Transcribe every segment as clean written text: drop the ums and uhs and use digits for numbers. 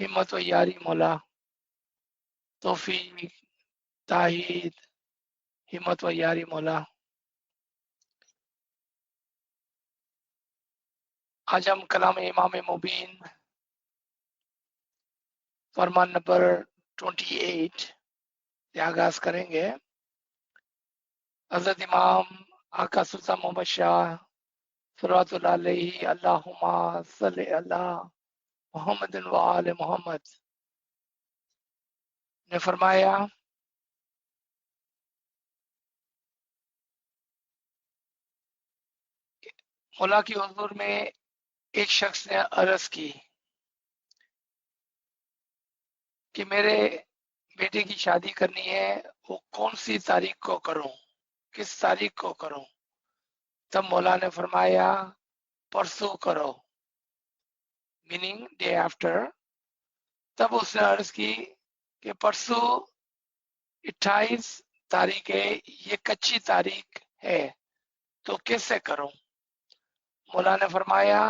हिम्मत व यारी मौला, तौफीक, ताहीद, हिम्मत व यारी मौला। आज हम कलाम इमाम मुबीन फरमान नंबर 28 से आगाज करेंगे। हजरत इमाम आका सुल्तान मोहम्मद शाह सल्लल्लाहु अलैहि अल्लाहुम्मा सल्ली अला मुहम्मद व आले मोहम्मद ने फरमाया, मौला की हुजूर में एक शख्स ने अर्ज की कि मेरे बेटे की शादी करनी है, वो कौन सी तारीख को करूं, किस तारीख को करूं? तब मौला ने फरमाया परसों करो, मीनिंग डे आफ्टर। तब उसने अर्ज की कि परसों 28 तारीख है, ये कच्ची तारीख है, तो कैसे करूं? मौला ने फरमाया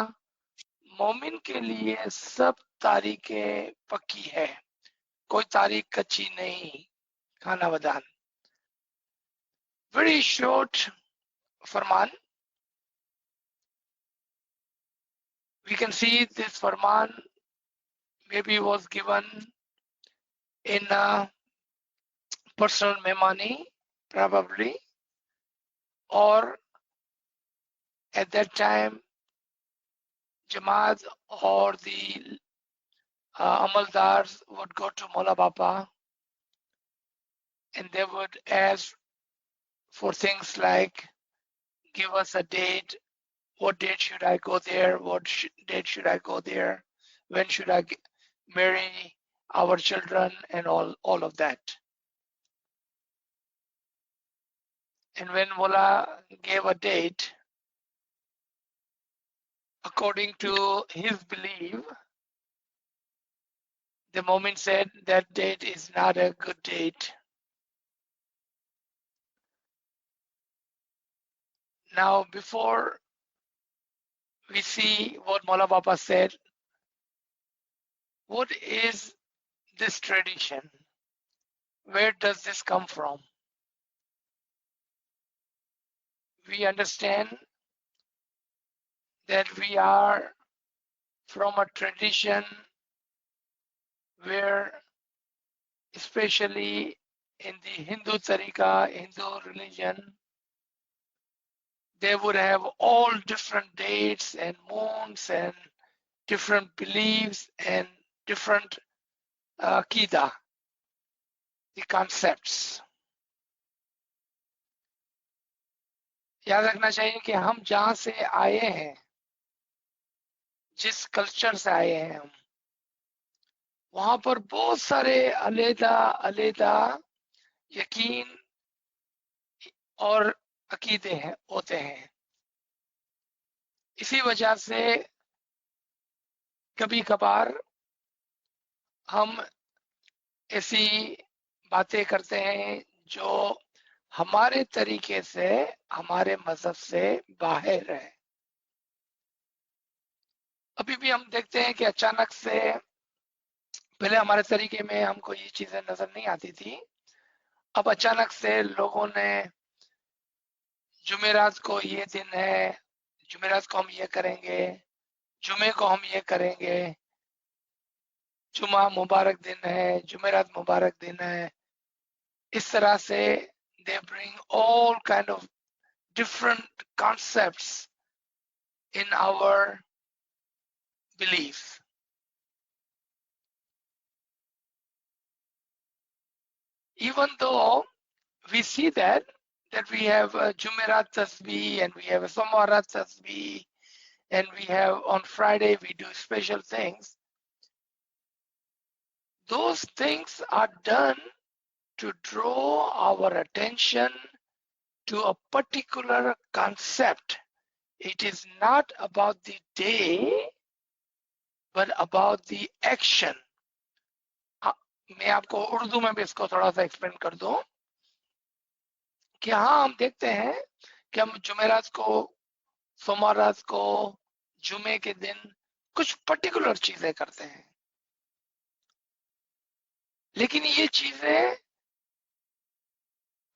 मोमिन के लिए सब तारीखें पक्की है, कोई तारीख कच्ची नहीं। खाना बदान। वेरी शॉर्ट फरमान। We can see this Farman maybe was given in a personal memani, probably, or at that time Jamaat or the Amaldars would go to Mola Bapa and they would ask for things like, give us a date, what date should I go there, date should I go there, when should I marry our children, and all of that. And when Mola gave a date, according to his belief, the Mu'min said that date is not a good date. Now, before we see what Mola Baba said, what is this tradition? Where does this come from? We understand that we are from a tradition where, especially in the Hindu Tariqa, Hindu religion, they would have all different dates and moons and different beliefs and different Aqidah, the concepts. याद रखना चाहिए कि हम जहां से आए हैं, जिस कल्चर से आए हैं हम, वहां पर बहुत सारे अलग-अलग यकीन और अकीदे हैं होते हैं। इसी वजह से कभी कभार हम ऐसी बातें करते हैं जो हमारे तरीके से, हमारे मजहब से बाहर है। अभी भी हम देखते हैं कि अचानक से, पहले हमारे तरीके में हमको ये चीजें नजर नहीं आती थी, अब अचानक से लोगों ने जुमेरात को ये दिन है, जुमेरात को हम ये करेंगे, जुमे को हम ये करेंगे, जुमा मुबारक दिन है, जुमेरात मुबारक दिन है। इस तरह से they bring all kind of different concepts in our belief. Even though we see that we have a Jumerat Tasbih and we have a Somarat Tasbih and we have on Friday we do special things. Those things are done to draw our attention to a particular concept. It is not about the day, but about the action. मैं आपको उर्दू में भी इसको थोड़ा सा explain कर दूं कि हाँ, हम देखते हैं कि हम जुमेरात को, सोमवारात को, जुमे के दिन कुछ पर्टिकुलर चीजें करते हैं, लेकिन ये चीजें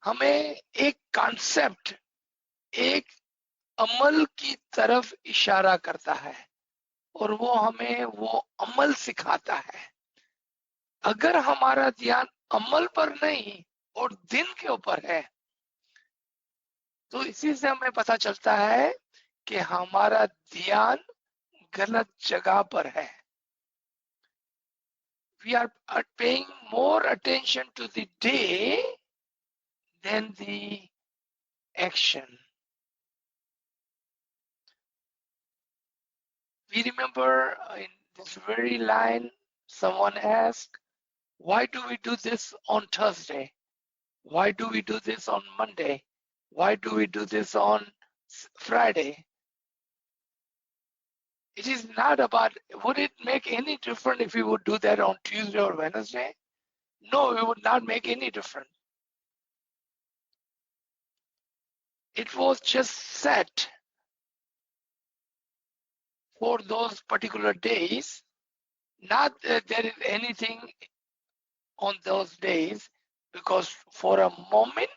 हमें एक कॉन्सेप्ट, एक अमल की तरफ इशारा करता है और वो हमें वो अमल सिखाता है। अगर हमारा ध्यान अमल पर नहीं और दिन के ऊपर है तो इसी से हमें पता चलता है कि हमारा ध्यान गलत जगह पर है। We are paying more attention to the day than the action. We remember in this very line, someone asked, why do we do this on Thursday? Why do we do this on Monday? Why do we do this on Friday? It is not about, would it make any difference if we would do that on Tuesday or Wednesday? No, it would not make any difference. It was just set for those particular days. Not that there is anything on those days, because for a moment,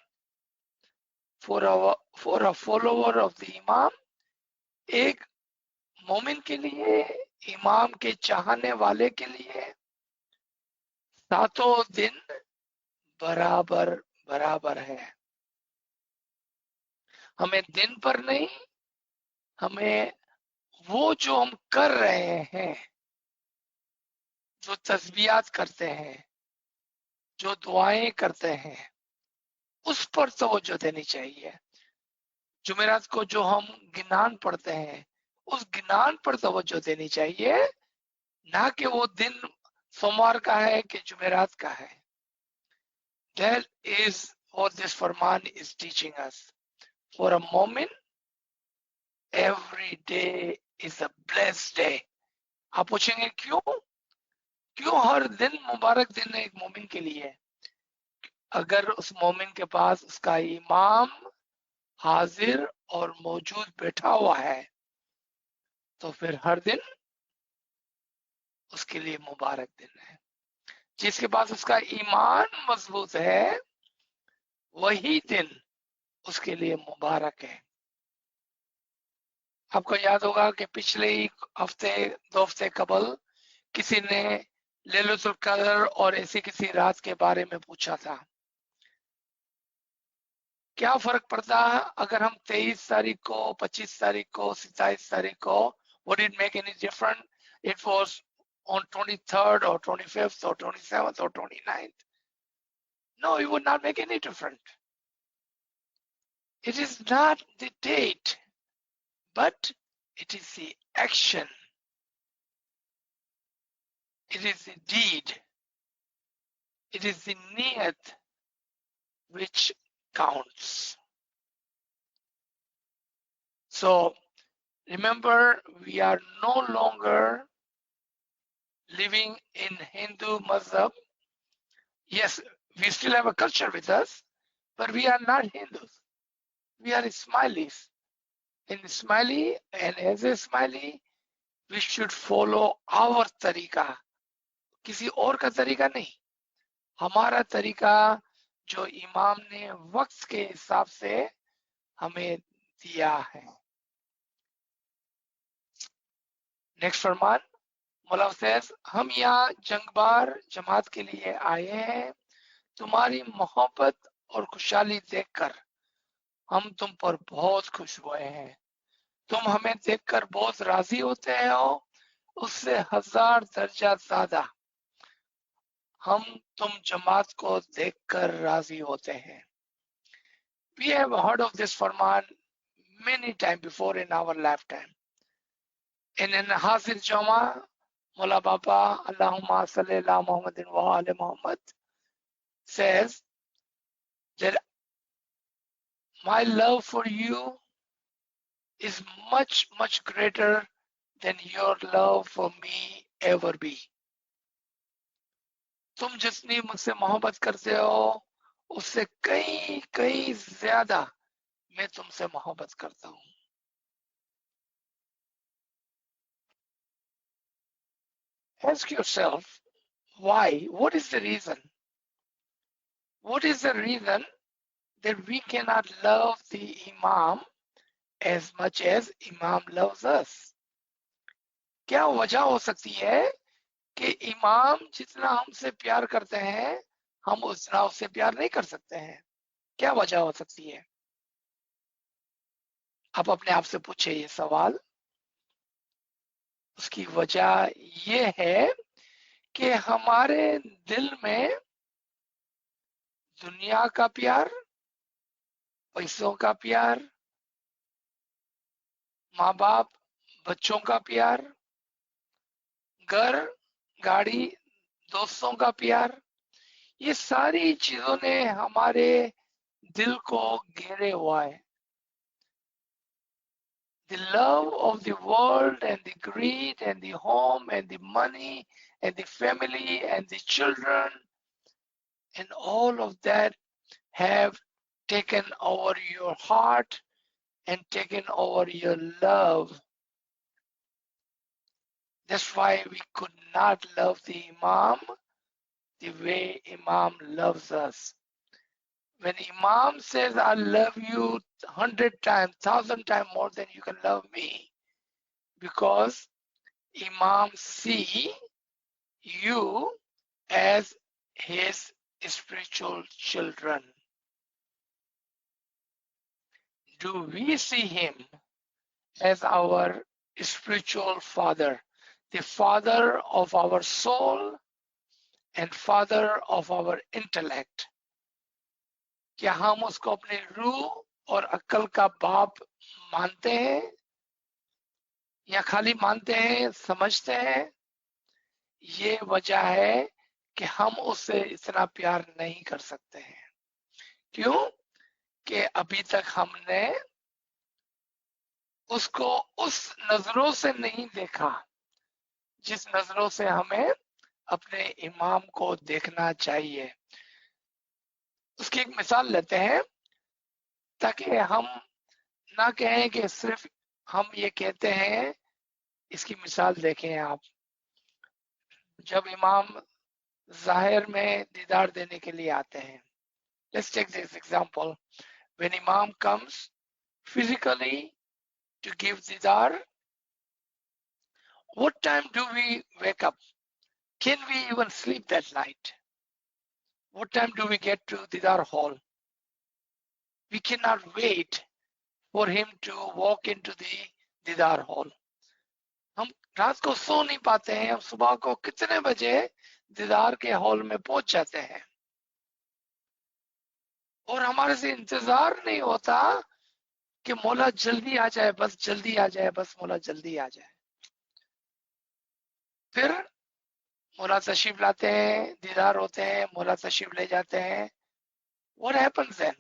for a follower of the Imam, एक मोमिन के लिए, इमाम के चाहने वाले के लिए सातों दिन बराबर बराबर है। हमें दिन पर नहीं, हमें वो जो हम कर रहे हैं, जो तस्बीहात करते हैं, जो दुआएं करते हैं, उस पर तवज्जो देनी चाहिए। जुमेरात को जो हम गिनान पढ़ते हैं, उस गिनान पर तवज्जो देनी चाहिए, ना कि वो दिन सोमवार का है कि जुमेरात का है। That is what this Farman is teaching us. For a moment, every day is a blessed day. आप पूछेंगे क्यों? क्यों हर दिन मुबारक दिन है एक मोमिन के लिए? अगर उस मोमिन के पास उसका इमाम हाजिर और मौजूद बैठा हुआ है तो फिर हर दिन उसके लिए मुबारक दिन है। जिसके पास उसका ईमान मजबूत है वही दिन उसके लिए मुबारक है। आपको याद होगा कि पिछले हफ्ते 2 हफ्ते कबल किसी ने लैलतुल कदर और ऐसी किसी रात के बारे में पूछा था, क्या फर्क पड़ता है अगर हम 23 तारीख को, 25 तारीख को, 27 तारीख को, would it make any difference? It was on 23rd or 25th or 27th or 29th. No, it would not make any difference. It is not the date, but it is the action. It is the deed. It is the niyat which counts. So remember, we are no longer living in Hindu Mazhab. Yes, we still have a culture with us, but we are not Hindus. We are Ismailis. In Ismaili and as a Ismaili, we should follow our तरीका, किसी और का तरीका नहीं। हमारा तरीका जो इमाम ने वक्त के हिसाब से हमें दिया है। नेक्स्ट फरमान, मौला says, हम यहाँ जंगबार जमात के लिए आए हैं, तुम्हारी मोहब्बत और खुशहाली देखकर हम तुम पर बहुत खुश हुए हैं। तुम हमें देखकर बहुत राजी होते हो, उससे 1000 दर्जा ज्यादा हम तुम जमात को देखकर राजी होते हैं। We have heard of this Farman many times before in our lifetime. And in Hazir Jama, Mullah Baba, Allahumma salli ala Muhammadin wa ali Muhammad, says that my love for you is much, much greater than your love for me ever be. तुम जितनी मुझसे मोहब्बत करते हो उससे कई कई ज्यादा मैं तुमसे मोहब्बत करता हूँ। Ask yourself, why? What is the reason? What is the reason that we cannot love the Imam as much as Imam loves us? क्या वजह हो सकती है कि इमाम जितना हमसे प्यार करते हैं हम उतना उससे प्यार नहीं कर सकते हैं? क्या वजह हो सकती है? आप अपने आप से पूछे ये सवाल। उसकी वजह ये है कि हमारे दिल में दुनिया का प्यार, पैसों का प्यार, माँ बाप बच्चों का प्यार, घर गाड़ी दोस्तों का प्यार, ये सारी चीजों ने हमारे दिल को घेरे हुआ है। The love of the world and the greed and the home and the money and the family and the children and all of that have taken over your heart and taken over your love. That's why we could not love the Imam the way Imam loves us. When Imam says, I love you 100 times, 1,000 times more than you can love me, because Imam see you as his spiritual children. Do we see him as our spiritual father, the father of our soul and father of our intellect? क्या हम उसको अपने रूह और अक्ल का बाप मानते हैं या खाली मानते हैं, समझते हैं? ये वजह है कि हम उससे इतना प्यार नहीं कर सकते हैं। क्यों? कि अभी तक हमने उसको उस नजरों से नहीं देखा जिस नजरों से हमें अपने इमाम को देखना चाहिए। उसकी एक मिसाल लेते हैं ताकि हम ना कहें कि सिर्फ हम ये कहते हैं। इसकी मिसाल देखें आप। जब इमाम जाहिर में दीदार देने के लिए आते हैं, let's take this example. When Imam comes physically to give didar, what time do we wake up? Can we even sleep that night? What time do we get to didar hall? We cannot wait for him to walk into the didar hall. हम रात को सो नहीं पाते हैं, हम सुबह को कितने बजे दीदार के हॉल में पहुंच जाते हैं और हमारे से इंतजार नहीं होता कि मौला जल्दी आ जाए, बस जल्दी आ जाए, बस मौला जल्दी आ जाए। फिर मौला तशरीफ लाते हैं, दीदार होते हैं, मौला तशरीफ ले जाते हैं। What happens then?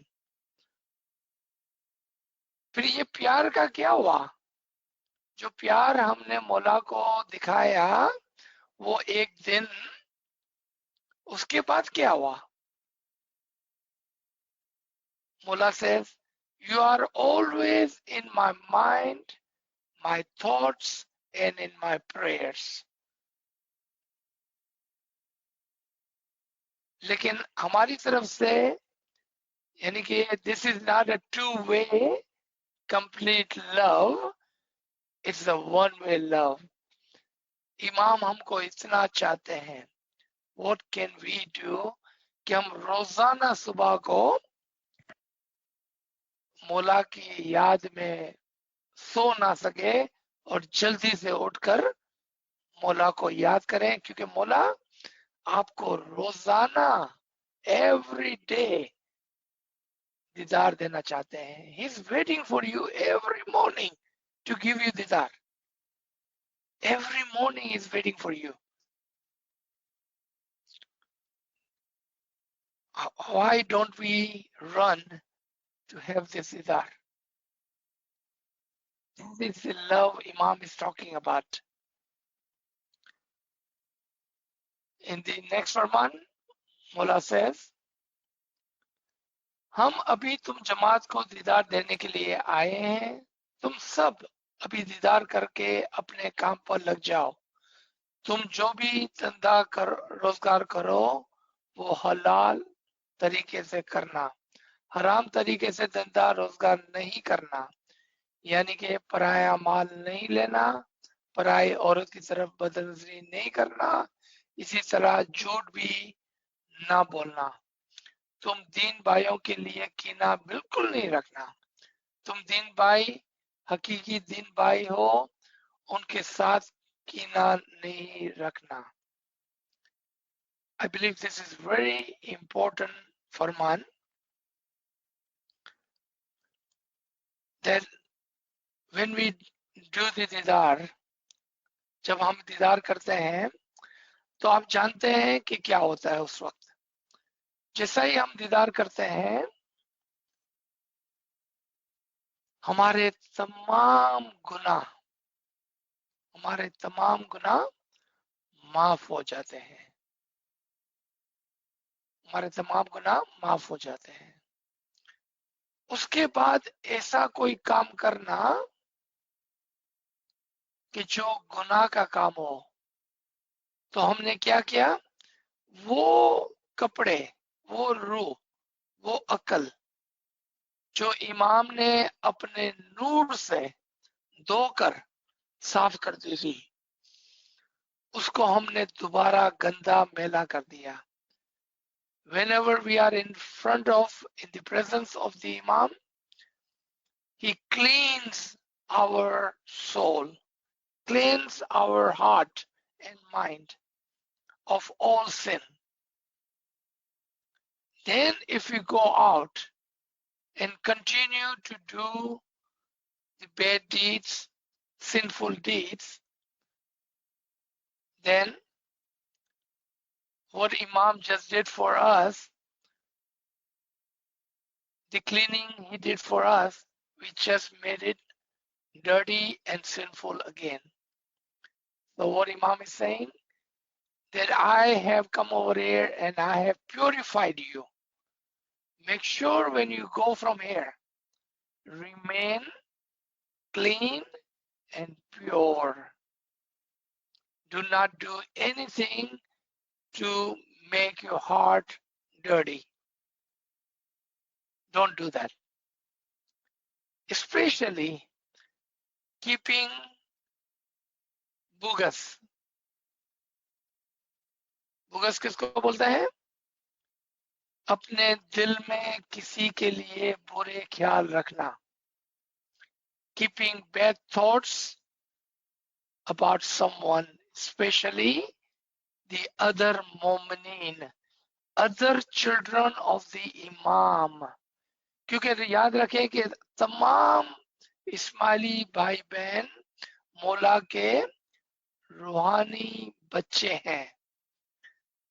फिर ये प्यार का क्या हुआ? जो प्यार हमने मौला को दिखाया वो एक दिन, उसके बाद क्या हुआ? मौला says, you are always in my mind, my thoughts and in my prayers. लेकिन हमारी तरफ से यानी कि this is not a two-way complete love, it's a one-way love. इमाम हमको इतना चाहते हैं, what can we do कि हम रोजाना सुबह को मौला की याद में सो ना सके और जल्दी से उठकर मौला को याद करें, क्योंकि मौला आपको रोजाना every day दीदार देना चाहते हैं। He is waiting for you every morning to give you दीदार. Every morning he is waiting for you. Why don't we run to have this didar? This is the love Imam is talking about. In the next Farman, Mullah says, हम अभी तुम जमात को दीदार देने के लिए आए हैं, तुम सब अभी दीदार करके अपने काम पर लग जाओ। तुम जो भी धंधा कर रोजगार करो वो हलाल तरीके से करना, हराम तरीके से धंधा रोजगार नहीं करना, यानी कि पराया माल नहीं लेना, पराई औरत की तरफ बदनजरी नहीं करना, इसी तरह झूठ भी ना बोलना। तुम दीन भाइयों के लिए कीना बिल्कुल नहीं रखना। तुम दीन भाई, हकीकी दीन भाई हो, उनके साथ कीना नहीं रखना। I believe this is very important Farman, that when we do the दीदार, जब हम दीदार करते हैं तो आप जानते हैं कि क्या होता है उस वक्त। जैसा ही हम दीदार करते हैं, हमारे तमाम गुनाह माफ हो जाते हैं, हमारे तमाम गुनाह माफ हो जाते हैं। उसके बाद ऐसा कोई काम करना कि जो गुनाह का काम हो, तो हमने क्या किया, वो कपड़े, वो रूह, वो अकल जो इमाम ने अपने नूर से धोकर साफ कर दी थी, उसको हमने दोबारा गंदा मैला कर दिया। Whenever we are in the presence of the Imam, he cleans our soul, cleans our heart and mind of all sin. Then if we go out and continue to do the bad deeds, sinful deeds, then what Imam just did for us, the cleaning he did for us, we just made it dirty and sinful again. So what Imam is saying, that I have come over here and I have purified you. Make sure when you go from here, remain clean and pure. Do not do anything to make your heart dirty. Don't do that. Especially keeping बुगस। बुगस किसको बोलते हैं? अपने दिल में किसी के लिए बुरे ख्याल रखना। Keeping bad thoughts about someone, especially the other mu'mineen, other children of the Imam. क्योंकि याद रखें कि तमाम इस्माइली भाई बहन मौला के रूहानी बच्चे हैं।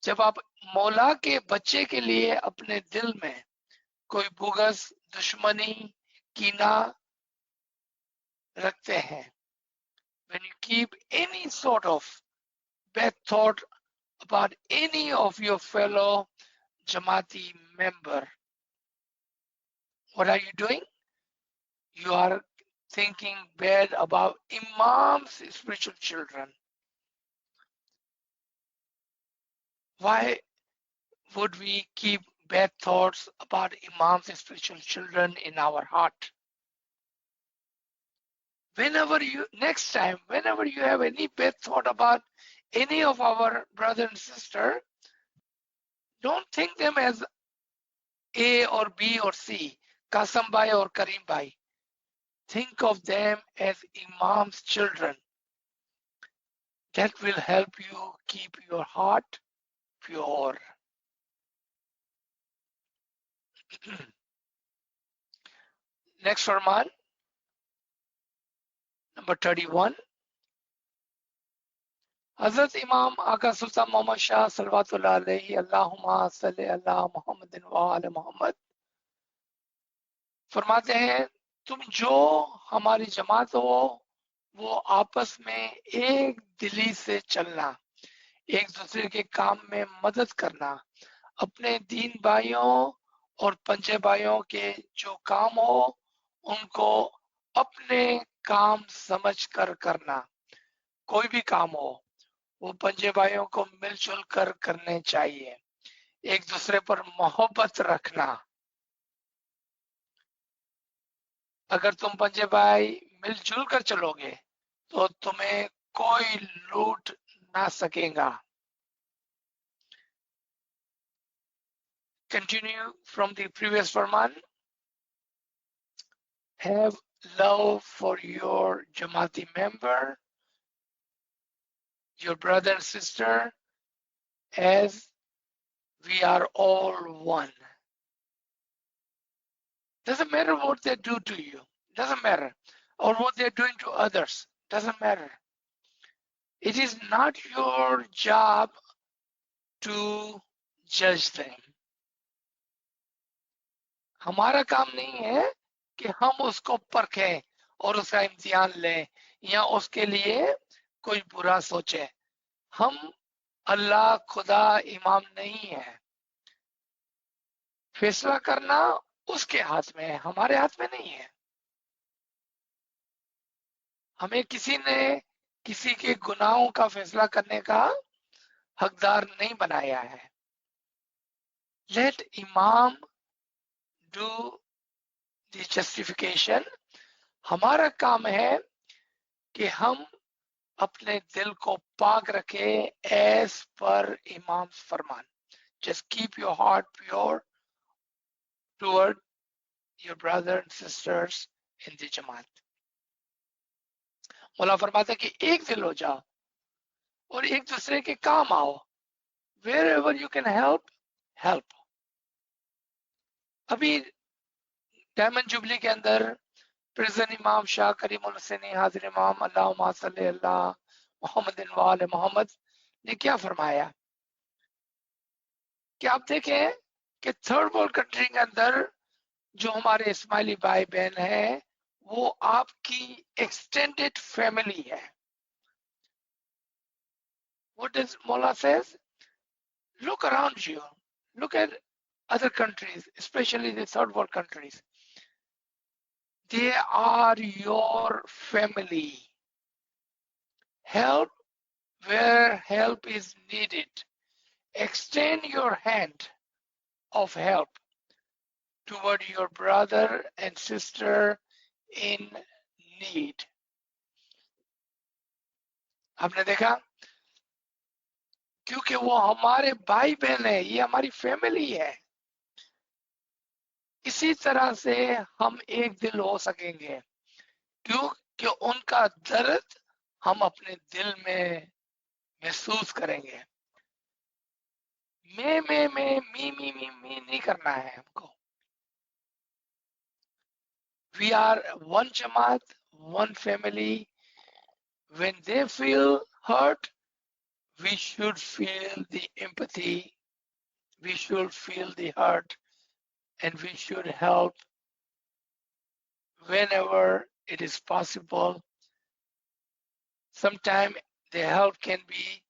जब आप मौला के बच्चे के लिए अपने दिल में कोई बुगस, दुश्मनी, कीना रखते हैं, when you keep any sort of bad thought about any of your fellow Jamaati member, what are you doing? You are thinking bad about Imam's spiritual children. Why would we keep bad thoughts about Imam's spiritual children in our heart? Next time, whenever you have any bad thought about any of our brother and sister, don't think them as A or B or C, Kasam Bhai or Karim Bhai. Think of them as Imam's children. That will help you keep your heart pure. Next Farman, number 31. Hazrat Imam Aka Sultan Muhammad Shah Salawatullah Alayhi Allahumma Salli Ala Muhammadin wa Ala Muhammad फरमाते हैं, तुम जो हमारी जमात हो वो आपस में एक दिली से चलना, एक दूसरे के काम में मदद करना, अपने दीन भाइयों और पंजे भाइयों के जो काम हो उनको अपने काम समझकर करना। कोई भी काम हो वो पंजे भाइयों को मिलजुल कर करने चाहिए। एक दूसरे पर मोहब्बत रखना। अगर तुम पंजे भाई मिलजुल कर चलोगे तो तुम्हें कोई लूट ना सकेगा। Continue from the previous Farman. Have love for your Jamaati member, your brother and sister, as we are all one. Doesn't matter what they do to you, doesn't matter, or what they're doing to others, doesn't matter. It is not your job to judge them. हमारा काम नहीं है कि हम उसको परखें और उसका इम्तिहान लें या उसके लिए कोई बुरा सोचे। हम अल्लाह खुदा इमाम नहीं है। फैसला करना उसके हाथ में है, हमारे हाथ में नहीं है। हमें किसी ने किसी के गुनाहों का फैसला करने का हकदार नहीं बनाया है। Let इमाम do the justification. हमारा काम है कि हम अपने दिल को पाक रखे as per imams Farman. Just keep your heart pure toward your brother and sisters in the जमात. मौला फरमाता है कि एक दिल हो जाओ और एक दूसरे के काम आओ। Wherever you can help, help. अभी डायमंड जुबली के अंदर प्रेजेंट इमाम शाह करीमुल हुसैनी हाजिर इमाम अल्लाहुम्मा सल्ली अला मोहम्मद व आले मोहम्मद ने क्या फरमाया कि आप देखें कि थर्ड वर्ल्ड कंट्री के अंदर जो हमारे इस्माइली भाई बहन है वो आपकी एक्सटेंडेड फैमिली है। What does Mullah says? Look around you. Look at other countries, especially the third world countries. They are your family. Help where help is needed. Extend your hand of help toward your brother and sister in need. आपने देखा क्योंकि वो हमारे भाई बहन है, ये हमारी फैमिली है। इसी तरह से हम एक दिल हो सकेंगे क्योंकि उनका दर्द हम अपने दिल में महसूस करेंगे। मैं मी नहीं करना है हमको। We are one jamaat, one family. When they feel hurt, we should feel the empathy, we should feel the hurt, and we should help whenever it is possible. Sometimes the help can be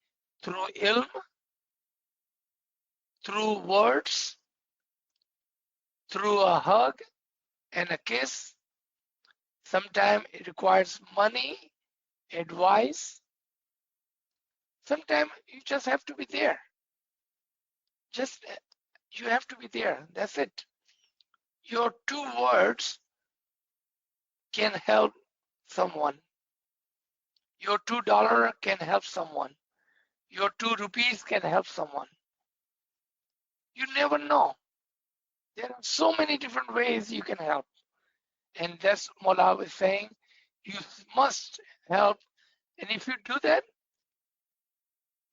through ilm, through words, through a hug and a kiss. Sometimes it requires money, advice. Sometimes you just have to be there. You have to be there. That's it. Your 2 words can help someone. Your $2 can help someone. Your 2 rupees can help someone. You never know. There are so many different ways you can help. And that's Mullah was saying, you must help. And if you do that,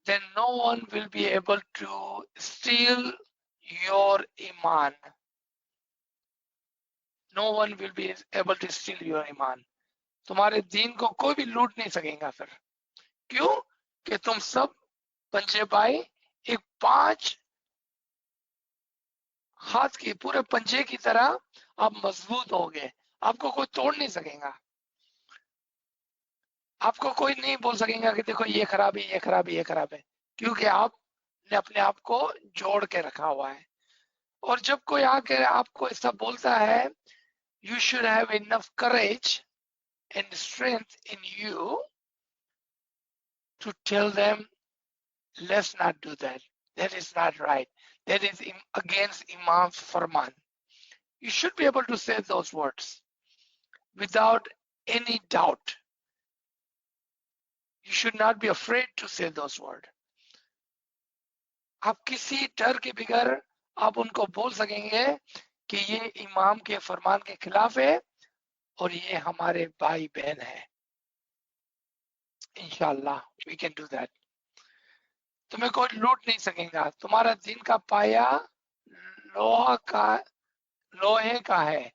then no one will be able to steal your iman. No one will be able to steal your iman. तुम्हारे दीन को कोई भी लूट नहीं सकेगा फिर। क्यों? कि तुम सब पंजे भाई एक 5 हाथ की पूरे पंजे की तरह आप मजबूत होगे। आपको कोई तोड़ नहीं सकेगा। आपको कोई नहीं बोल सकेगा कि देखो ये खराब है, ये खराब है, ये खराब है, क्योंकि आपने अपने आप को जोड़ के रखा हुआ है। और जब कोई आकर आपको ऐसा बोलता है, you should have enough courage and strength in you to tell them, let's not do that. That is not right. That is against Imam's Farman. You should be able to say those words without any doubt. You should not be afraid to say those words. आप किसी डर के बगैर आप उनको बोल सकेंगे कि ये इमाम के फरमान के खिलाफ है और ये हमारे भाई बहन है. इंशाल्लाह we can do that. तुम्हें कोई लूट नहीं सकेगा. तुम्हारा दिन का पाया लोहे का है,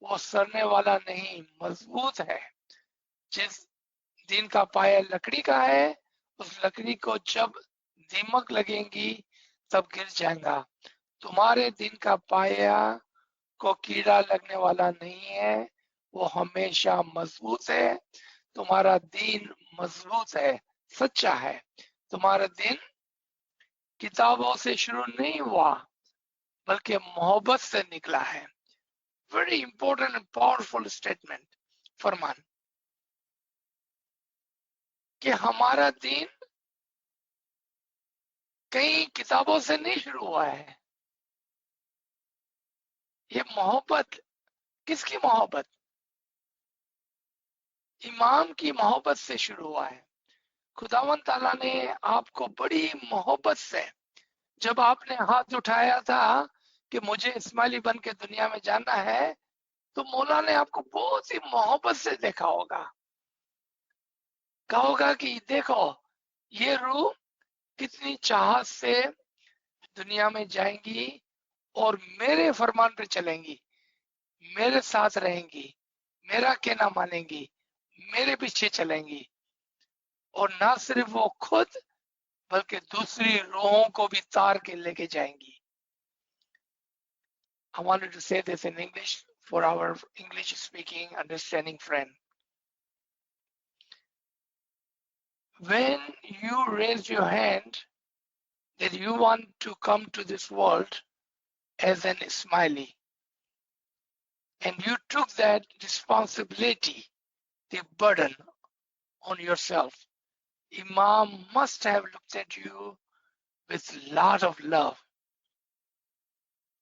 वो सड़ने वाला नहीं, मजबूत है. जिस दिन का पाया लकड़ी का है, उस लकड़ी को जब दीमक लगेगी तब गिर जाएगा. तुम्हारे दिन का पाया को कीड़ा लगने वाला नहीं है, वो हमेशा मजबूत है. तुम्हारा दिन मजबूत है, सच्चा है. तुम्हारा दिन किताबों से शुरू नहीं हुआ बल्कि मोहब्बत से निकला है. Very important and powerful statement. फरमान कि हमारा दिन कई किताबों से नहीं शुरू हुआ है. ये मोहब्बत, किसकी मोहब्बत? इमाम की मोहब्बत से शुरू हुआ है. खुदावंद ताला ने आपको बड़ी मोहब्बत से, जब आपने हाथ उठाया था कि मुझे इस्माइली बन के दुनिया में जाना है, तो मौला ने आपको बहुत ही मोहब्बत से देखा होगा. कहा होगा कि देखो ये रूह कितनी चाहत से दुनिया में जाएंगी और मेरे फरमान पे चलेंगी, मेरे साथ रहेंगी, मेरा कहना मानेंगी, मेरे पीछे चलेंगी. और ना सिर्फ वो खुद बल्कि दूसरी रूहों को भी तार के लेके जाएंगी. I wanted to say this in English for our English speaking understanding friend. When you raised your hand that you want to come to this world as an Ismaili, and you took that responsibility, the burden on yourself, Imam must have looked at you with a lot of love.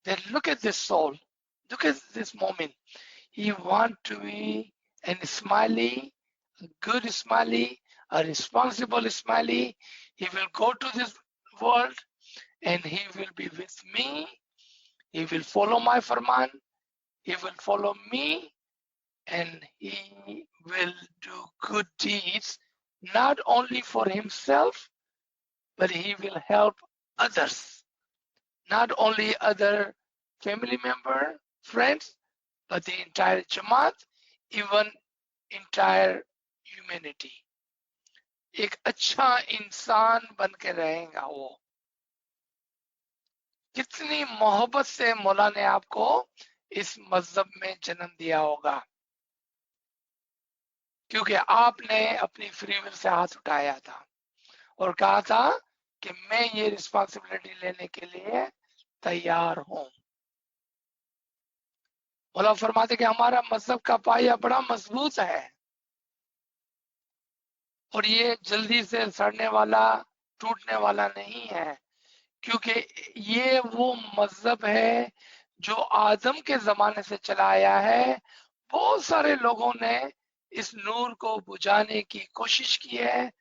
Then look at this soul, look at this moment. He wants to be an Ismaili, a good Ismaili, a responsible Ismaili. He will go to this world and he will be with me. He will follow my Farman. He will follow me and he will do good deeds, not only for himself, but he will help others. Not only other family member, friends, but the entire Jamaat, even entire humanity. एक अच्छा इंसान बन के रहेगा वो. कितनी मोहब्बत से मौला ने आपको इस मजहब में जन्म दिया होगा, क्योंकि आपने अपनी फ्री विल से हाथ उठाया था और कहा था कि मैं ये रिस्पांसिबिलिटी लेने के लिए तैयार हूं. मौला फरमाते कि हमारा मजहब का पाया बड़ा मजबूत है और ये जल्दी से सड़ने वाला, टूटने वाला नहीं है, क्योंकि ये वो मजहब है जो आदम के जमाने से चला आया है. बहुत सारे लोगों ने इस नूर को बुझाने की कोशिश की है,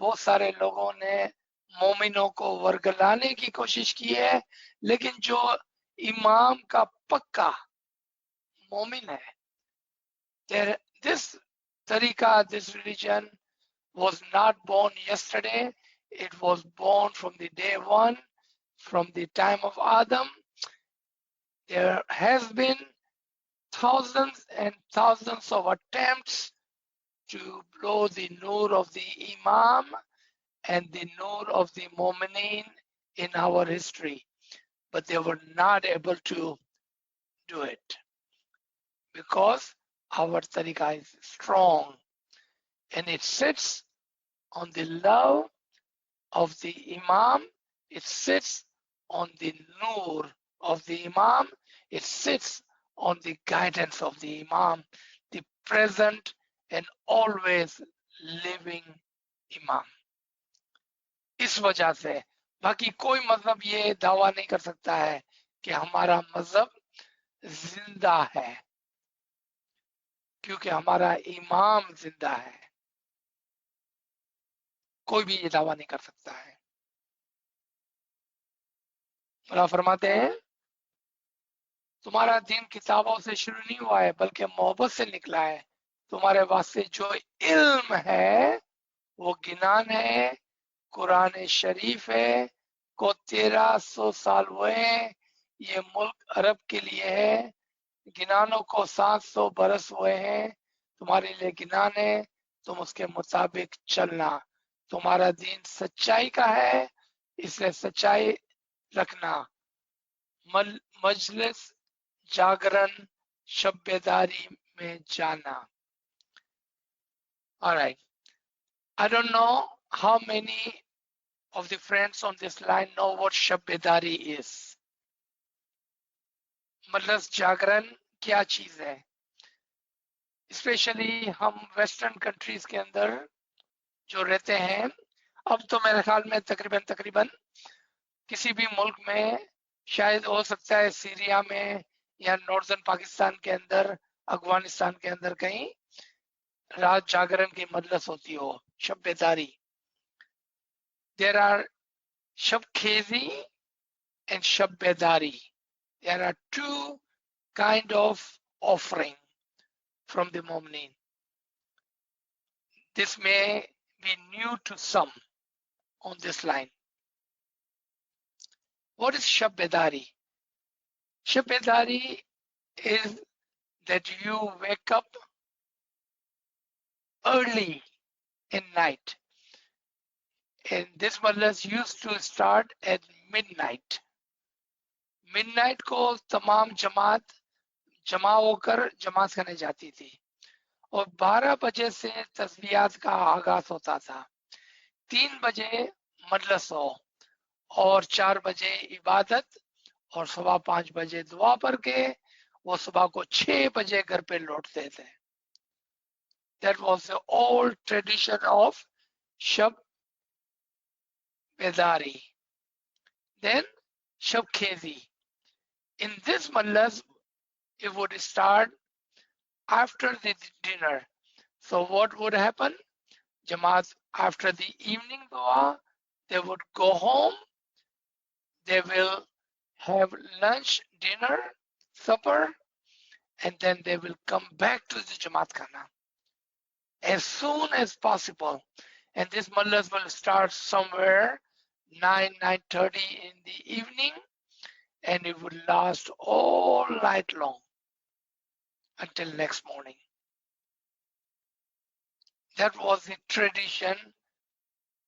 बहुत सारे लोगों ने मोमिनों को वर्गलाने की कोशिश की है, लेकिन जो इमाम का पक्का मोमिन है, this tariqa, this religion was not born yesterday. It was born from the day one, from the time of Adam. There has been thousands and thousands of attempts to blow the nur of the Imam and the nur of the Mu'mineen in our history, but they were not able to do it because our tariqah is strong and it sits on the love of the Imam, it sits on the nur of the Imam, it sits on the guidance of the Imam, the present and always living Imam. इस वजह से बाकी कोई मजहब ये दावा नहीं कर सकता है कि हमारा मजहब जिंदा है, क्योंकि हमारा इमाम जिंदा है। कोई भी ये दावा नहीं कर सकता है। अल्लाह फरमाते हैं तुम्हारा दीन किताबों से शुरू नहीं हुआ है बल्कि मोहब्बत से निकला है। तुम्हारे वास्ते जो इल्म है वो गिनान है, कुरान शरीफ है को 1300 साल हुए हैं। ये मुल्क अरब के लिए है। गिनानों को 700 बरस हुए हैं। तुम्हारे लिए गिनान है, तुम उसके मुताबिक चलना। तुम्हारा दीन सच्चाई का है, इसलिए सच्चाई रखना। मजलिस, जागरण, शब्बेदारी में जाना। Alright, I don't know how many of the friends on this line know what शब्बेदारी is. मजलिस जागरण क्या चीज है? स्पेशली हम वेस्टर्न कंट्रीज के अंदर जो रहते हैं, अब तो मेरे ख्याल में तकरीबन किसी भी मुल्क में, शायद हो सकता है सीरिया में या नॉर्दर्न पाकिस्तान के अंदर, अफगानिस्तान के अंदर कहीं रात जागरण की मजलिस होती हो, शब्बेदारी। There are शब-खेजी and शब्बेदारी. There are two kind of offering from the Mu'mineen. This may be new to some on this line. What is शब्बेदारी? शब्बेदारी is that you wake up early in night. And this majlis used to start at midnight. Midnight को तमाम जमात जमा होकर जमात करने जाती थी और 12 बजे से तस्बीहात का आगाज होता था। 3 बजे मजलिस हो और 4 बजे इबादत और सुबह 5 बजे दुआ पढ़ के वो सुबह को 6 बजे घर पे लौटते थे। That was the old tradition of Shab बेदारी. Then Shab खेजी. In this majlis, it would start after the dinner. So what would happen? Jamaat, after the evening dua, they would go home. They will have lunch, dinner, supper, and then they will come back to the Jamaat Khana as soon as possible. And this majlis will start somewhere 9:30 in the evening, and it will last all night long until next morning. That was the tradition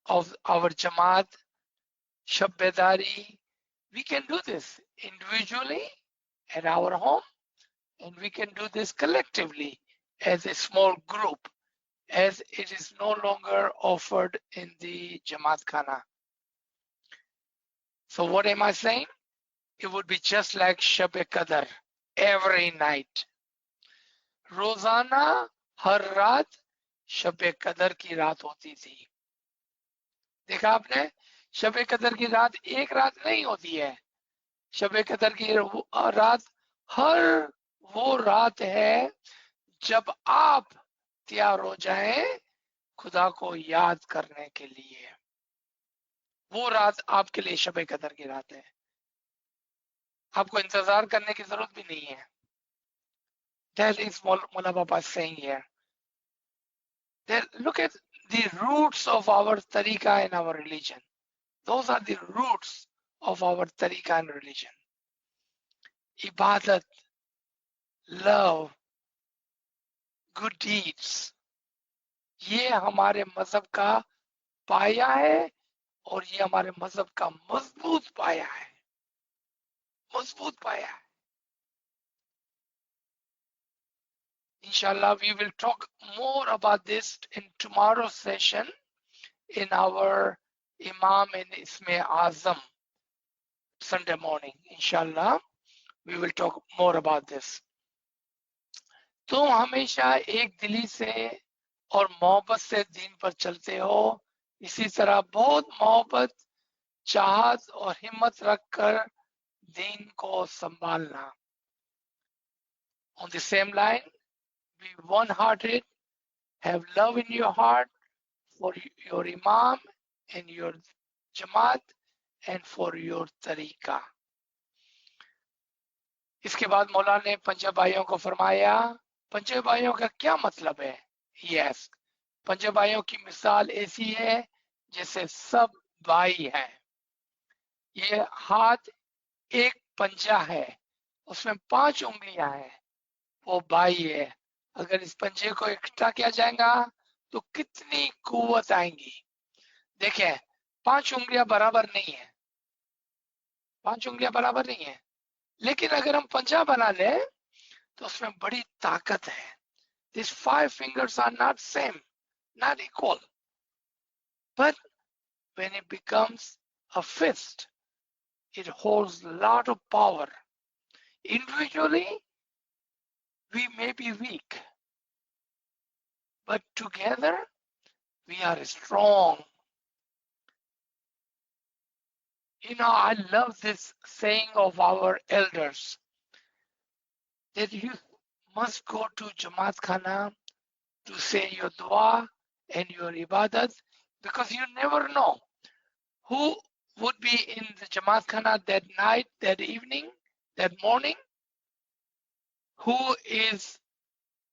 of our Jamaat, Shabbedari. We can do this individually at our home, and we can do this collectively as a small group, as it is no longer offered in the Jamaat Khana. So what am I saying? It would be just like Shab-e-Qadr every night. रोजाना हर रात शब-ए-कदर की रात होती थी। देखा आपने, शब-ए-कदर की रात एक रात नहीं होती है। शब-ए-कदर की रात हर वो रात है जब आप तैयार हो जाएं खुदा को याद करने के लिए। वो रात आपके लिए शब-ए-कदर की रात है। आपको इंतजार करने की जरूरत भी नहीं है। That is what Mullah Baba is saying here. Look at the roots of our tariqah and our religion. Those are the roots of our tariqah and religion. Ibadat, love, good deeds. ये हमारे मजहब का पाया है और ये हमारे मजहब का मजबूत पाया है। मजबूत पाया है। Inshallah, we will talk more about this in tomorrow's session in our Imam and Isme Azam Sunday morning. Inshallah, we will talk more about this. तुम हमेशा एक दिली से और मोहब्बत से दीन पर चलते हो। इसी तरह बहुत मोहब्बत चाहत और हिम्मत रखकर दीन को संभालना. On the same line, be one-hearted, have love in your heart for your Imam and your Jamaat and for your tariqa. इसके बाद मौला ने पंजे भाइयों को फरमाया, पंजे भाइयों का क्या मतलब है? यस, पंजे भाइयों की मिसाल ऐसी है जैसे सब भाई हैं. ये हाथ एक पंजा है, उसमें 5 उंगलियां हैं, वो भाई है. अगर इस पंजे को इकट्ठा किया जाएगा तो कितनी कुव्वत आएंगी. देखें, 5 उंगलियां बराबर नहीं है, 5 उंगलियां बराबर नहीं है, लेकिन अगर हम पंजा बना ले तो उसमें बड़ी ताकत है. These 5 fingers are not same, not equal, but when it becomes a fist, it holds a lot of power. Individually, we may be weak, but together we are strong. You know, I love this saying of our elders that you must go to Jamaat Khana to say your dua and your ibadat, because you never know who would be in the Jamaat Khana that night, that evening, that morning, who is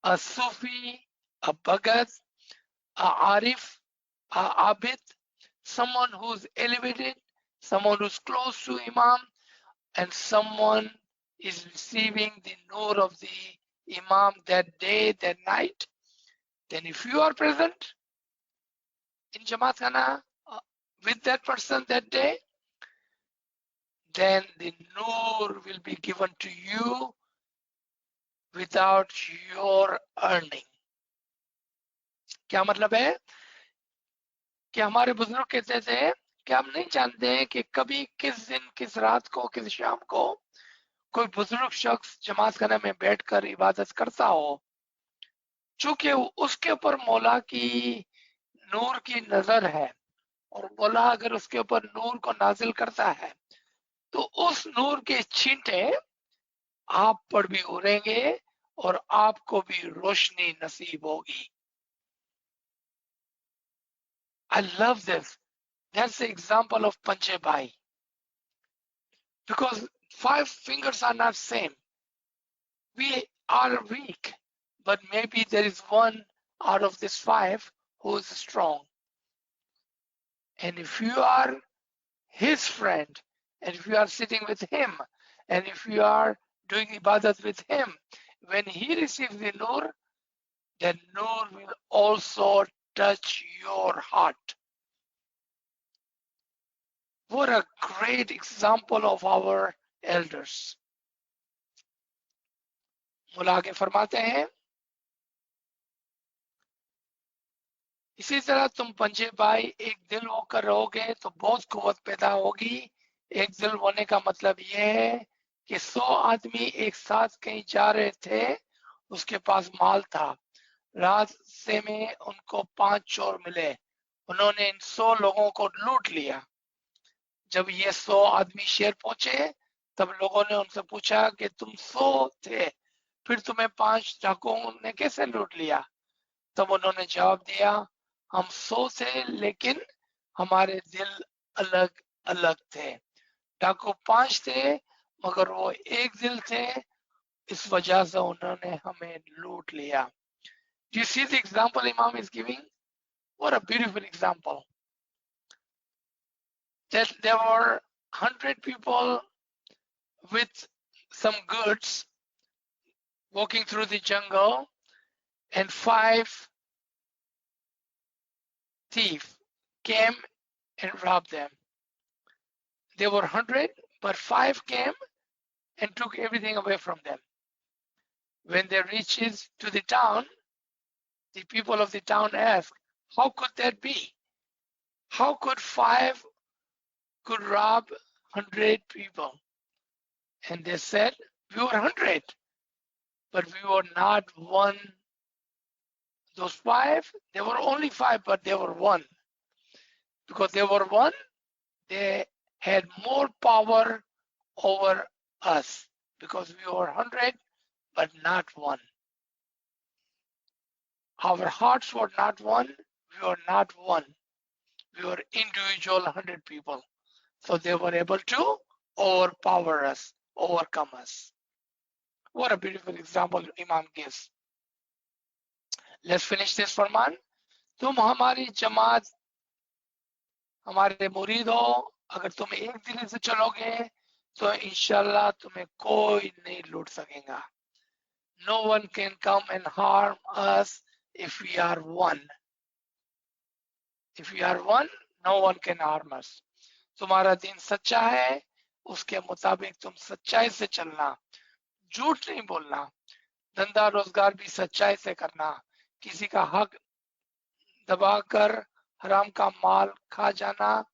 a Sufi, a Bhagat, a Arif, a Abid, someone who's elevated, someone who's close to Imam, and someone is receiving the nur of the Imam that day, that night. Then if you are present in Jamaat Khana with that person that day, then the nur will be given to you without your earning. क्या मतलब है कि हमारे बुजुर्ग कहते थे कि हम नहीं जानते हैं कि कभी किस दिन, किस रात को, किस शाम को कोई बुजुर्ग शख्स जमात खाना में बैठकर इबादत करता हो, चूंकि उसके ऊपर मौला की नूर की नजर है, और मौला अगर उसके ऊपर नूर को नाजिल करता है तो उस नूर के छींटे आप पर भी उड़ेंगे और आपको भी रोशनी नसीब होगी. I love this. That's the example of Panche Bhai. Because 5 fingers are not same. We are weak, but maybe there is one out of this 5 who is strong. And if you are his friend, and if you are sitting with him, and if you are doing ibadat with him, when he receives the nur, then nur will also touch your heart. What a great example of our elders. मौला आगे फरमाते हैं, इसी तरह तुम पंजे भाई एक दिल होकर रहोगे तो बहुत कुव्वत पैदा होगी. एक दिल होने का मतलब यह है कि 100 आदमी एक साथ कहीं जा रहे थे, उसके पास माल था, रास्ते में उनको 5 चोर मिले, उन्होंने इन 100 लोगों को लूट लिया. जब ये 100 आदमी शहर पहुंचे तब लोगों ने उनसे पूछा कि तुम 100 थे, फिर तुम्हें 5 डाकुओं ने कैसे लूट लिया? तब उन्होंने जवाब दिया, हम 100 थे लेकिन हमारे दिल अलग अलग थे. डाकू 5 थे मगर वो एक दिल थे, इस वजह से उन्होंने हमें लूट लिया. Do you see the example Imam is giving? What a beautiful example. That there were 100 people with some goods walking through the jungle, and 5 thieves came and robbed them. They were 100, but 5 came and took everything away from them. When they reached to the town, the people of the town asked, how could that be? How could 5 could rob 100 people? And they said, we were 100, but we were not one. Those 5, they were only 5, but they were one. Because they were one, they had more power over us because we were 100 but not one. Our hearts were not one. We were not one. We were individual 100 people. So they were able to overpower us, overcome us. What a beautiful example Imam gives. Let's finish this Farman. तुम हमारी जमात हमारे मुरीद हो, अगर तुम एक दिल से चलोगे तो इंशाल्लाह तुम्हें कोई नहीं लूट सकेगा. No one can come and harm us if we are one. If we are one, no one can harm us. तुम्हारा दिन सच्चा है, उसके मुताबिक तुम सच्चाई से चलना, झूठ नहीं बोलना, धंधा रोजगार भी सच्चाई से करना, किसी का हक दबाकर हराम का माल खा जाना,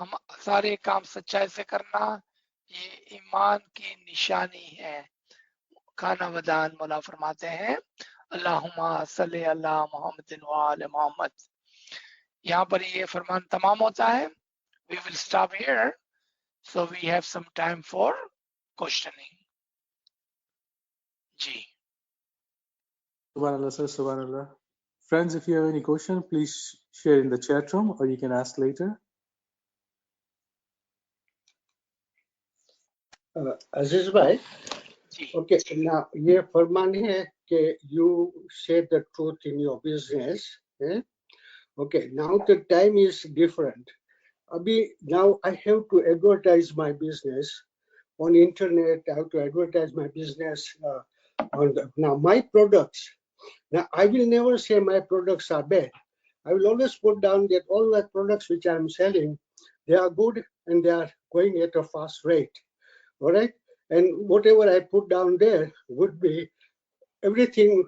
हम सारे काम सच्चाई से करना, ये ईमान की निशानी है. खाना वदान मौला फरमाते हैं अल्लाहुम्मा सल्ली अला मुहम्मदिन व आले मोहम्मद. यहाँ पर ये फरमान तमाम होता है. We will stop here so we have some time for questioning. Ji. Subhanallah, sir. Subhanallah. Friends, if you have any question, please share in the chat room or you can ask later. Aziz bhai, ji. okay, now ये फरमान है कि you say the truth in your business. Okay, now the time is different. Abhi, now I have to advertise my business on internet. I have to advertise my business now my products. Now I will never say my products are bad. I will always put down that all my products which I am selling, they are good and they are going at a fast rate. All right, and whatever I put down there would be everything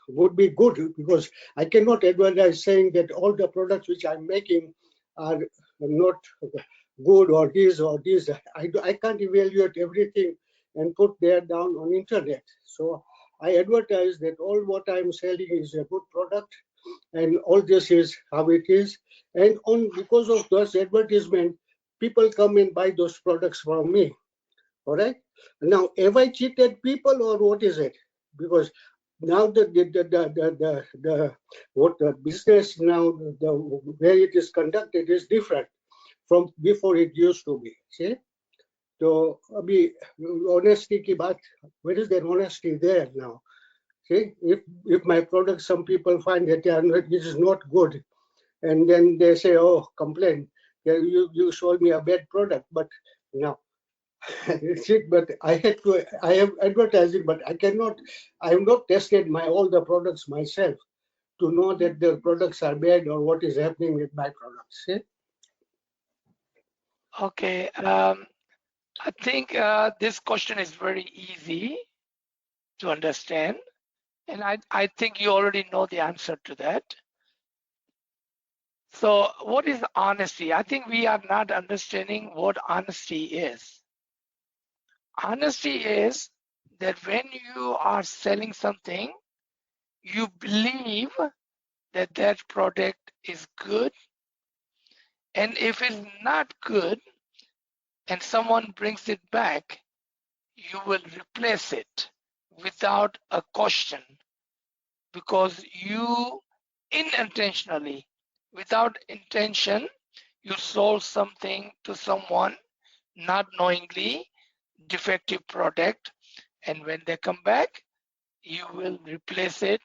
would be good, because I cannot advertise saying that all the products which I'm making are not good or this or this. I can't evaluate everything and put there down on internet. So I advertise that all what I'm selling is a good product and all this is how it is. And on because of those advertisement, people come and buy those products from me. All right. Now, have I cheated people or what is it? Because now the what the business now the way it is conducted is different from before it used to be. See, so abhi honesty ki baat, where is that honesty there now? See, if my product, some people find that it is not good, and then they say, oh, complain, you sold me a bad product, but now. But I have advertised it, but I have not tested all the products myself to know that the products are bad or what is happening with my products. See? Okay. I think this question is very easy to understand, and I think you already know the answer to that. So what is honesty? I think we are not understanding what honesty is. Honesty is that when you are selling something, you believe that that product is good, and if it's not good and someone brings it back, you will replace it without a question, because you unintentionally, without intention, you sold something to someone not knowingly, defective product, and when they come back, you will replace it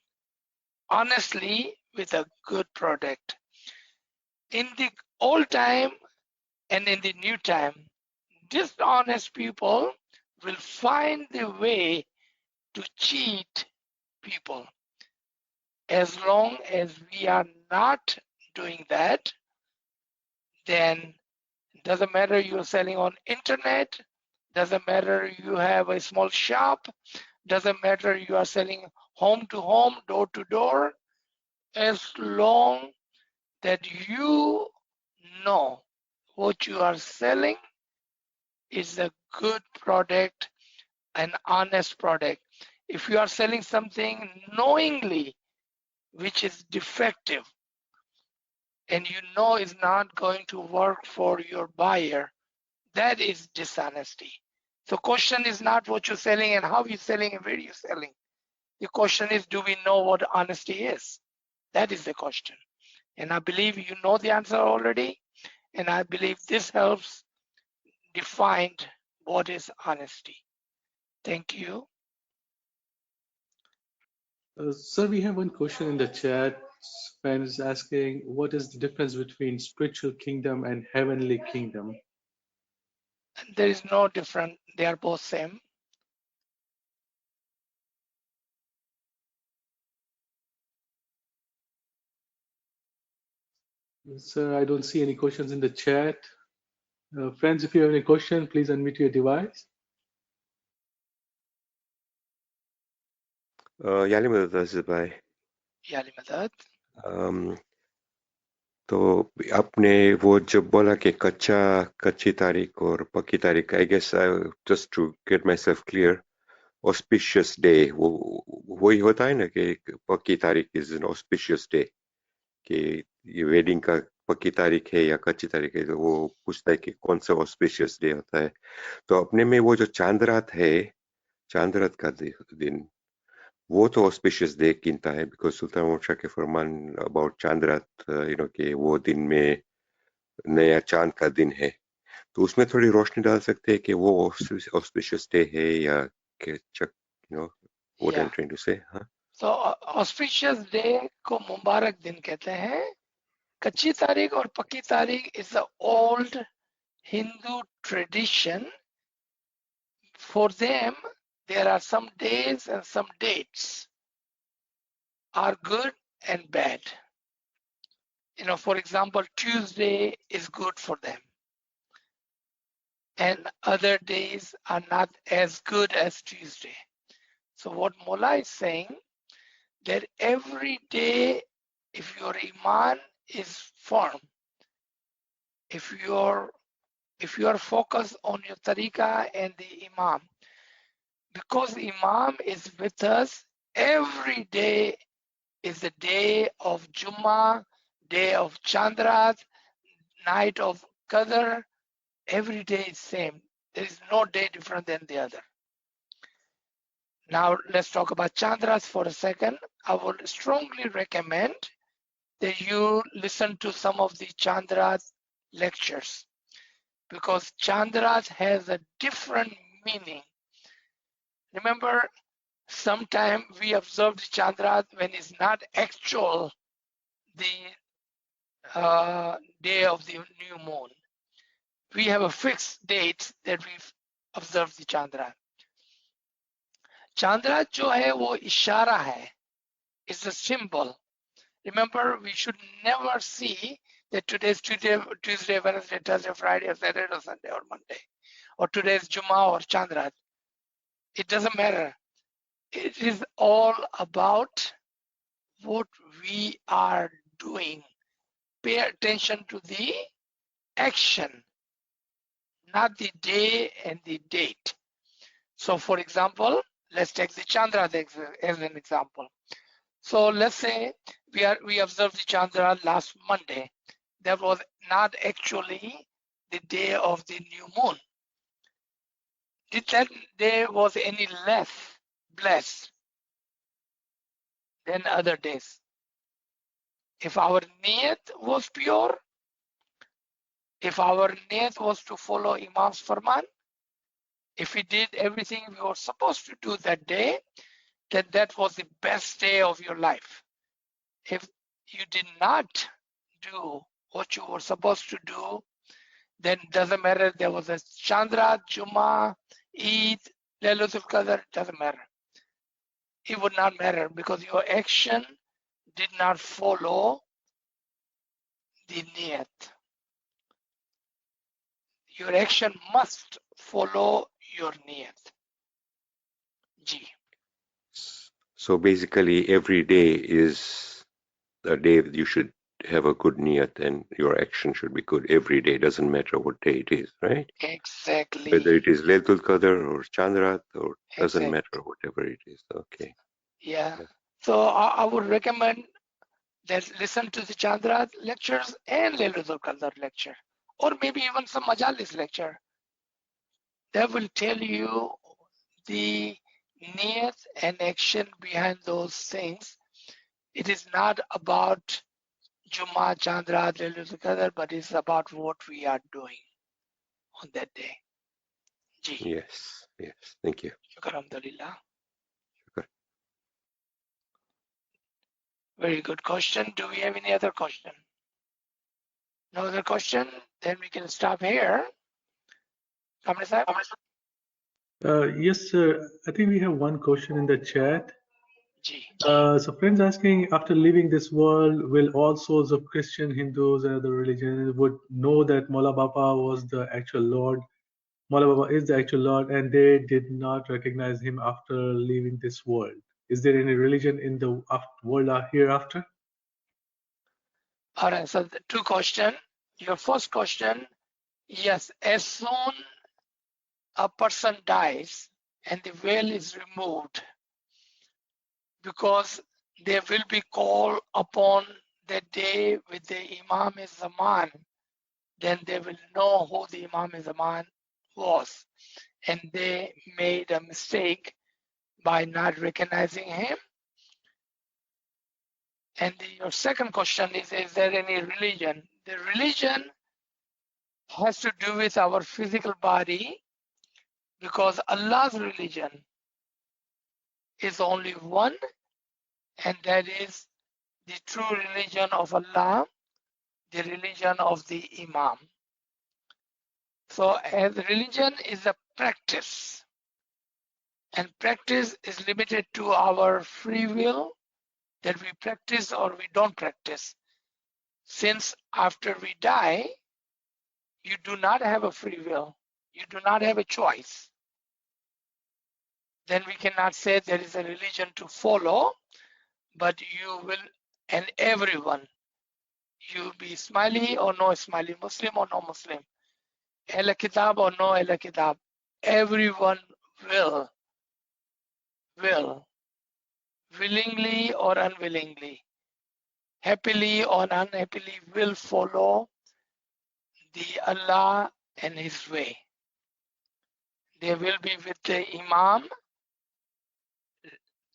honestly with a good product. In the old time and in the new time, dishonest people will find the way to cheat people. As long as we are not doing that, then doesn't matter you're selling on internet, doesn't matter you have a small shop, doesn't matter you are selling home to home, door to door, as long that you know what you are selling is a good product, an honest product. If you are selling something knowingly which is defective and you know is not going to work for your buyer, That is dishonesty. So question is not what you're selling and how you're selling and where you're selling. The question is, do we know what honesty is? That is the question. And I believe you know the answer already. And I believe this helps define what is honesty. Thank you. Sir, we have one question in the chat. Fan is asking, what is the difference between spiritual kingdom and heavenly kingdom? There is no difference. They are both same. Sir, I don't see any questions in the chat. Friends, if you have any question, please unmute your device. याली मदद आज़िज़ भाई। याली मदद। तो आपने वो जब बोला कि कच्ची तारीख और पक्की तारीख, I guess just to get myself clear, auspicious day वही होता है ना कि पक्की तारीख is an auspicious day, कि ये वेडिंग का पक्की तारीख है या कच्ची तारीख है, तो वो पूछता है कि कौन सा auspicious day होता है। तो अपने में वो जो चांद रात है, चांद रात का दिन, वो तो auspicious day गिनता है, because सुल्तान मोर्शा के फरमान about चांद रात, कि वो दिन में नया चांद का दिन है, तो उसमें थोड़ी रोशनी डाल सकते हैं कि वो auspicious day है या कि what I'm trying to say, हाँ? So auspicious day को मुबारक दिन कहते हैं। कच्ची तारीख और पक्की तारीख is the old Hindu tradition. For them, there are some days and some dates are good and bad. For example, Tuesday is good for them. And other days are not as good as Tuesday. So what Mullah is saying, that every day, if your iman is firm, if you are focused on your tariqah and the imam, because imam is with us, every day is the day of Jummah, day of Chandrat, night of Qadr. Every day is same. There is no day different than the other. Now let's talk about Chandras for a second. I would strongly recommend that you listen to some of the Chandras lectures, because Chandras has a different meaning. Remember, sometimes we observe the Chandras when it's not actual the day of the new moon. We have a fixed date that we observe the Chandra. Chandra जो है वो इशारा है. It's a symbol. Remember, we should never see that today's Tuesday, Wednesday, Thursday, Friday, or Saturday, or Sunday, or Monday, or today's Jummah or Chandra. It doesn't matter. It is all about what we are doing. Pay attention to the action, not the day and the date. So for example, let's take the Chandra as an example. So let's say we observed the Chandra last Monday. That was not actually the day of the new moon. Did that day was any less blessed than other days? If our niyat was pure, if our niyat was to follow Imam's Farman, if we did everything we were supposed to do that day, then that was the best day of your life. If you did not do what you were supposed to do, then it doesn't matter if there was a Chandra, Jummah, Eid, Laylatul Qadr, it doesn't matter. It would not matter because your action did not follow the niyat. Your action must follow your niyat. Ji. So basically every day is a day that you should have a good niyat and your action should be good every day. Doesn't matter what day it is, right? Exactly. Whether it is Laylatul Qadr or Chandrat or doesn't Exactly. matter, whatever it is. Okay. Yeah. So I would recommend that listen to the Chandra lectures and Laylatul Qadr lecture, or maybe even some Majalis lecture. that will tell you the niyat and action behind those things. It is not about Jummah, Chandra, Lailatul Qadr, but it's about what we are doing on that day. Ji. Yes, yes. Thank you. Shukr, alhamdulillah. Shukr. Very good question. Do we have any other question? No other question? Then we can stop here. Kamran Sahib? Yes, sir. I think we have one question in the chat. Ji. So friends asking, after leaving this world, will all souls of Christian, Hindus, and other religions would know that Mola Baba was the actual Lord? Mola Baba is the actual Lord, and they did not recognize him after leaving this world. Is there any religion in the world hereafter? All right, so the two questions. Your first question, yes, as soon a person dies and the veil is removed, because they will be called upon that day with the Imam Zaman, then they will know who the Imam Zaman was. And they made a mistake by not recognizing him. And your second question is there any religion? The religion has to do with our physical body, because Allah's religion is only one, and that is the true religion of Allah, the religion of the Imam. So as religion is a practice, and practice is limited to our free will, that we practice or we don't practice. Since after we die, you do not have a free will, you do not have a choice, then we cannot say there is a religion to follow, but you will, and everyone, you be Ismaili or no Ismaili, Muslim or no Muslim, Ahl Kitab or no Ahl Kitab, everyone will, willingly or unwillingly, happily or unhappily, will follow the Allah and His way. They will be with the Imam.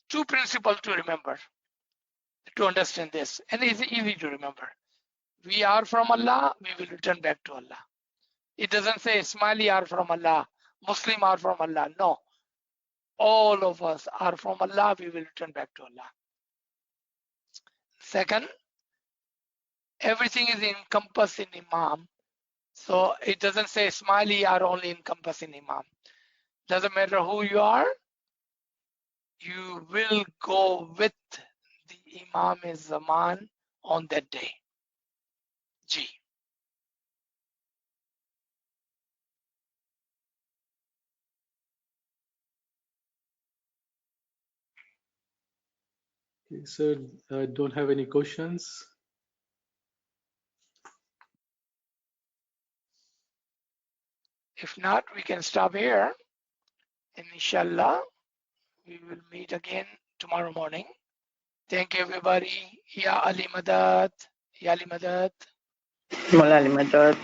Two principles to remember, to understand this, and it's easy to remember. We are from Allah, we will return back to Allah. It doesn't say Ismaili are from Allah, Muslim are from Allah. No. All of us are from Allah, we will return back to Allah. Second, everything is encompassed in Imam. So it doesn't say Ismaili are only encompassed in Imam. Doesn't matter who you are, you will go with the Imam Zaman on that day. Ji. Okay, so don't have any questions. If not, we can stop here. And inshallah, we will meet again tomorrow morning. Thank you, everybody. Ya Ali Madad. Ya Ali Madad. Mola Madad.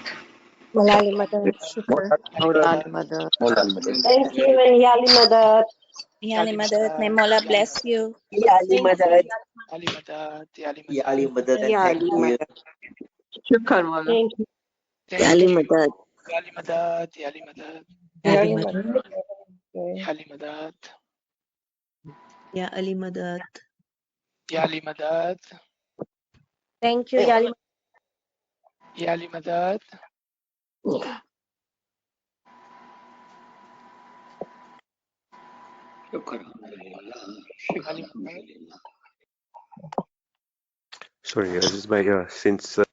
Malali Madad, shukr. Maulana Madad. Thank you, and Yali Madad. Ya Ali Yani Madad, may Madad. Mola Ya Ali bless Madad. you. Ya Ali Thank Madad. Ali Madad. Ya Ali Ya Ali Madad. Madad, and Ya thank Ali you. Madad. Shukran, Mola. Thank you. Thank Ali you. Madad. Ya Ali Madad. Ya Ali Madad. Yali Madad. Madad. Ya Ali Madad. Ya Ali Madad. Ya Ali Madad. Thank you, Yali. Ya Ali Madad. Sorry, Aziz Bhai, since